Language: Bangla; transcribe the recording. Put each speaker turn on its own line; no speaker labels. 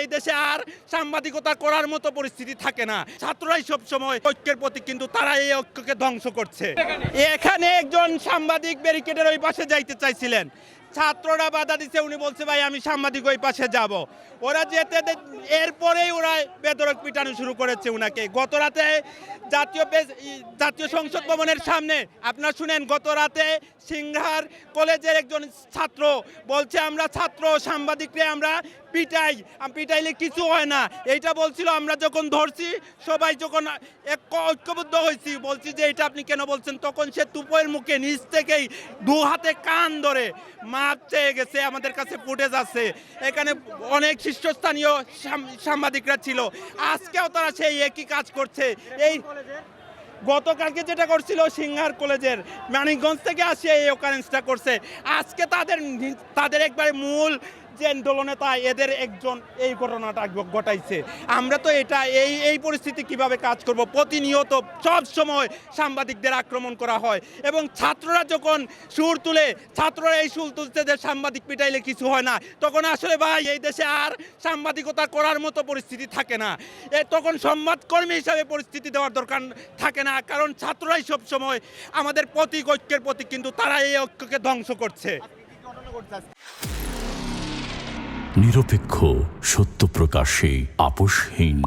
এই দেশে আর সাংবাদিকতা করার মতো পরিস্থিতি থাকে না। ছাত্ররাই সব সময় ঐক্যের প্রতীক, কিন্তু তারা এই ঐক্যকে ধ্বংস করছে। এখানে একজন সাংবাদিক ব্যারিকেডের ওই পাশে যাইতে চাইছিলেন, ছাত্ররা বাধা দিচ্ছে, উনি বলছে ভাই আমি সাংবাদিক ওই পাশে যাব। ওরা যেতে এরপরেই ওরা বেধড়ক পিটানো শুরু করেছে উনাকে। গত রাতে জাতীয় সংসদ ভবনের সামনে আপনারা শুনেন, গত রাতে সিংহার কলেজের একজন ছাত্র বলছে আমরা ছাত্র সাংবাদিকরে আমরা পিটাইলে কিছু হয় না, এইটা বলছিল। আমরা যখন ধরছি সবাই যখন ঐক্যবদ্ধ হয়েছি, বলছি যে এটা আপনি কেন বলছেন, তখন সে তুপের মুখে নিচ থেকেই দু হাতে কান ধরে মাপ চেয়ে গেছে। আমাদের কাছে ফুটেজ আছে, এখানে অনেক শীর্ষস্থানীয় সাংবাদিকরা ছিল, আজকেও তারা সেই একই কাজ করছে। এই গতকালকে যেটা করছিল সিংহার কলেজের মানিকগঞ্জ থেকে আসে এই অকারেন্সটা করছে, আজকে তাদের একবারে মূল যে দলনেতা এদের একজন এই ঘটনাটা ঘটাইছে। আমরা তো এই পরিস্থিতি কিভাবে কাজ করব? প্রতিনিয়ত সব সময় সাংবাদিকদের আক্রমণ করা হয়, এবং ছাত্ররা যখন সুর তুলে, ছাত্ররা এই সুর তুলতে যে সাংবাদিক পিটাইলে কিছু হয় না, তখন আসলে ভাই এই দেশে আর সাংবাদিকতা করার মতো পরিস্থিতি থাকে না। তখন সংবাদকর্মী হিসাবে পরিস্থিতি দেওয়ার দরকার থাকে না, কারণ ছাত্ররাই সব সময় আমাদের প্রতীক, ঐক্যের প্রতীক, কিন্তু তারা এই ঐক্যকে ধ্বংস করছে।
নিরপেক্ষ, সত্য প্রকাশে আপোষহীন।